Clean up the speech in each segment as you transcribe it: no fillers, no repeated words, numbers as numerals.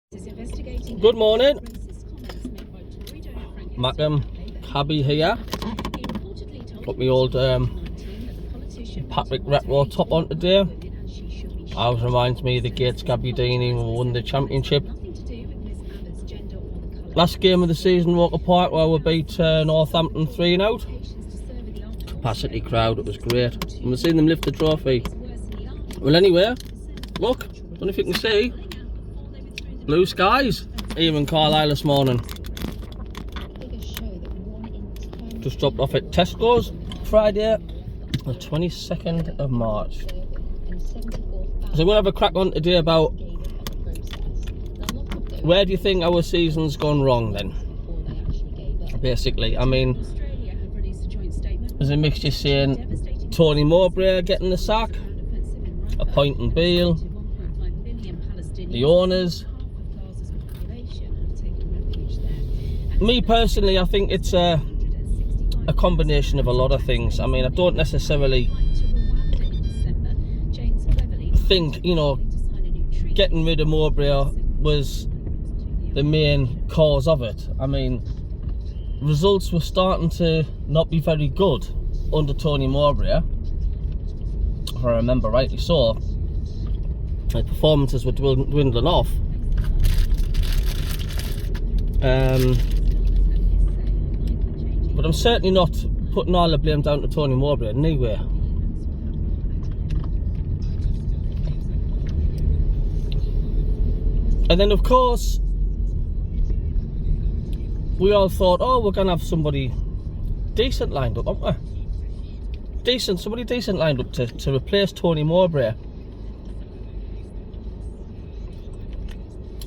Good morning, Macam Cabby here. Got my old Patrick Retro top on today. Always reminds me of the Gates Gabbiadini when we won the championship. Last game of the season, Walker Park, where we beat Northampton 3-0. Capacity crowd, it was great. And we've seen them lift the trophy. Well, anyway, look, don't know if you can see, blue skies, even Carlisle this morning. Just dropped off at Tesco's Friday, the 22nd of March. So we're going to have a crack on today about where do you think our season's gone wrong then? Basically, I mean, there's a mixture saying Tony Mowbray getting the sack, appointing Beale, the owners. Me personally, I think it's a combination of a lot of things. I mean, I don't necessarily think, you know, getting rid of Mowbray was the main cause of it. I mean, results were starting to not be very good under Tony Mowbray, if I remember rightly so. The performances were dwindling off. But I'm certainly not putting all the blame down to Tony Mowbray anyway. And then of course we all thought, oh, we're gonna have somebody decent lined up, aren't we? Somebody decent lined up to replace Tony Mowbray.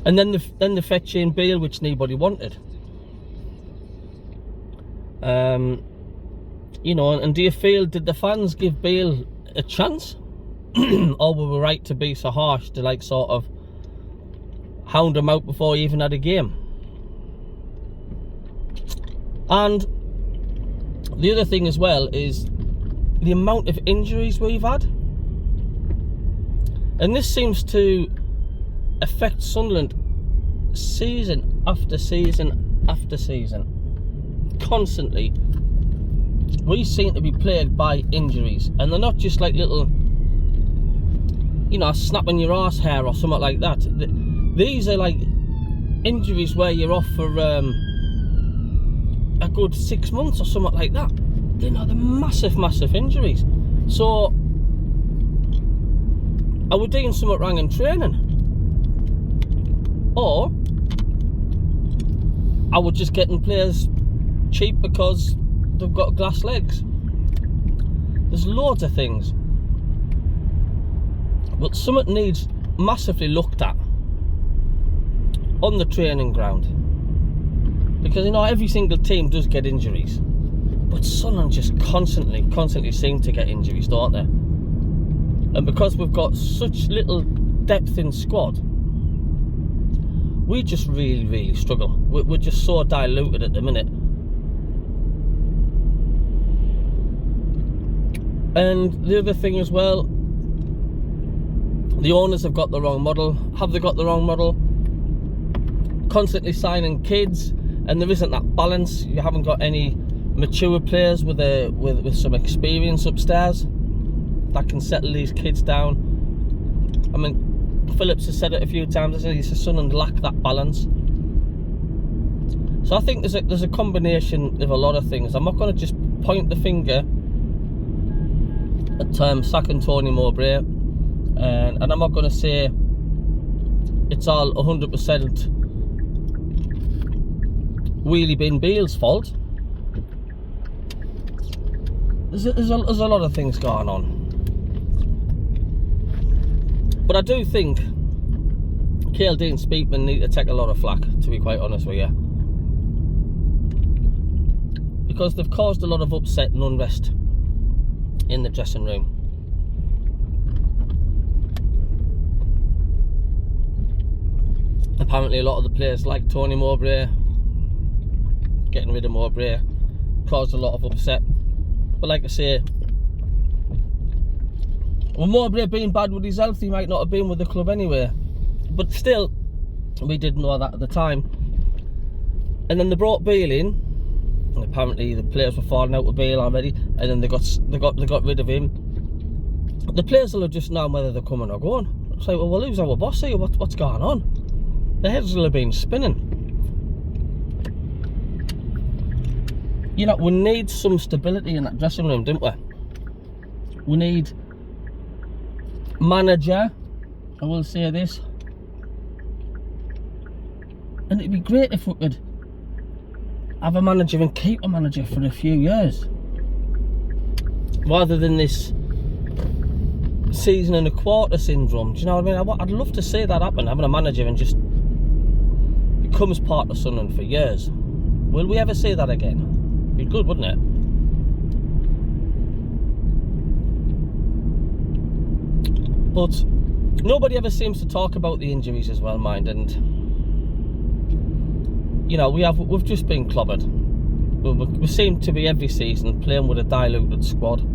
And then the fetch in Beale, which nobody wanted. You know, and do you feel, did the fans give Beale a chance? Or were we right to be so harsh to like sort of hound him out before he even had a game? And the other thing as well is the amount of injuries we've had. And this seems to affect Sunderland season after season after season. Constantly we seem to be plagued by injuries, and they're not just like little, you know, snapping your arse hair or something like that. These are like injuries where you're off for a good 6 months or something like that. You know, they're massive injuries. So are we doing something wrong in training, or are we just getting players cheap because they've got glass legs? There's loads of things, but something needs massively looked at on the training ground, because you know every single team does get injuries, but Sunderland just constantly seem to get injuries, don't they? And because we've got such little depth in squad, we just really struggle. We're just so diluted at the minute. And the other thing as well, the owners have got the wrong model. Have they got the wrong model? Constantly signing kids, and there isn't that balance. You haven't got any mature players with some experience upstairs that can settle these kids down. I mean, Phillips has said it a few times. He says Sunderland lack that balance. So I think there's a combination of a lot of things. I'm not going to just point the finger at sacking Tony Mowbray, and I'm not going to say it's all 100% Wheelie Bin Beale's fault. There's a lot of things going on. But I do think KLD and Speakman need to take a lot of flack, to be quite honest with you, because they've caused a lot of upset and unrest in the dressing room. Apparently a lot of the players like Tony Mowbray. Getting rid of Mowbray caused a lot of upset. But like I say, well, Mowbray being bad with his health, he might not have been with the club anyway. But still, We didn't know that at the time. And then they brought Bale in, and apparently the players were falling out with Bale already, and then they got rid of him. The players will have just known whether they're coming or going. It's like, well, who's our boss here? What's going on? Their heads will have been spinning. You know, we need some stability in that dressing room, didn't we? We need manager, I will say this, and it'd be great if we could have a manager and keep a manager for a few years, rather than this season and a quarter syndrome. Do you know what I mean? I'd love to see that happen, having a manager and just becomes part of Sunderland for years. Will we ever see that again? Be good, wouldn't it? But nobody ever seems to talk about the injuries as well, mind, and you know, we've just been clobbered. We seem to be every season playing with a diluted squad.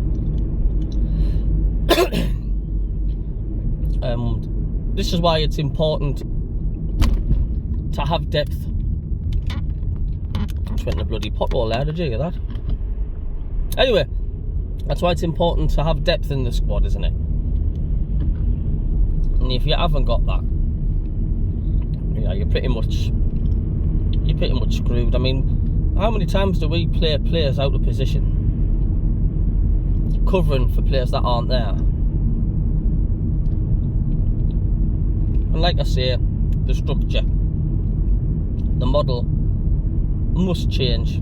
This is why it's important to have depth. Just went in a bloody pothole there, did you hear that? Anyway, that's why it's important to have depth in the squad, isn't it? And if you haven't got that, you know, you're pretty much screwed. I mean, how many times do we play players out of position, covering for players that aren't there? And like I say, the structure, the model must change.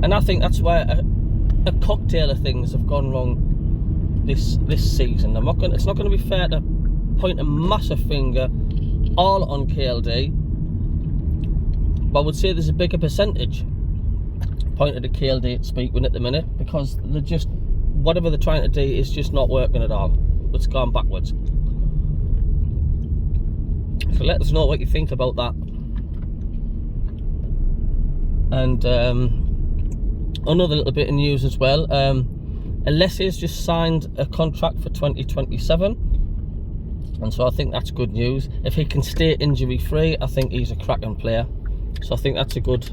And I think that's why a cocktail of things have gone wrong this season. It's not going to be fair to point a massive finger all on KLD, but I would say there's a bigger percentage pointed at KLD at Speakman at the minute, because they're just, whatever they're trying to do is just not working at all. It's gone backwards. So let us know what you think about that. And another little bit of news as well. Alessi's just signed a contract for 2027, and so I think that's good news. If he can stay injury free, I think he's a cracking player. So I think that's a good.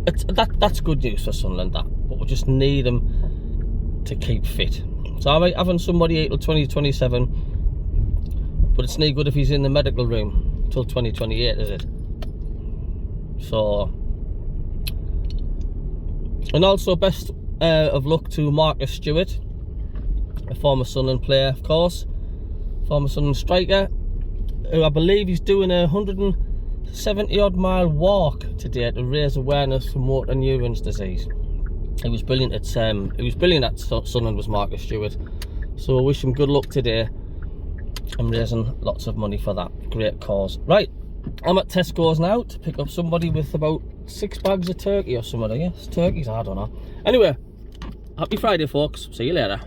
That's good news for Sunderland. That, but we just need him to keep fit. So I might having somebody here till 2027, but it's no good if he's in the medical room till 2028, is it? So, and also best of luck to Marcus Stewart, a former Sunderland player, of course, former Sunderland striker, who I believe he's doing a 170 odd mile walk today to raise awareness for motor neurons disease. He was brilliant at Sunderland, was Marcus Stewart. So I wish him good luck today and raising lots of money for that great cause. Right, I'm at Tesco's now to pick up somebody with about 6 bags of turkey or something, I guess. Turkeys, I don't know. Anyway, happy Friday, folks. See you later.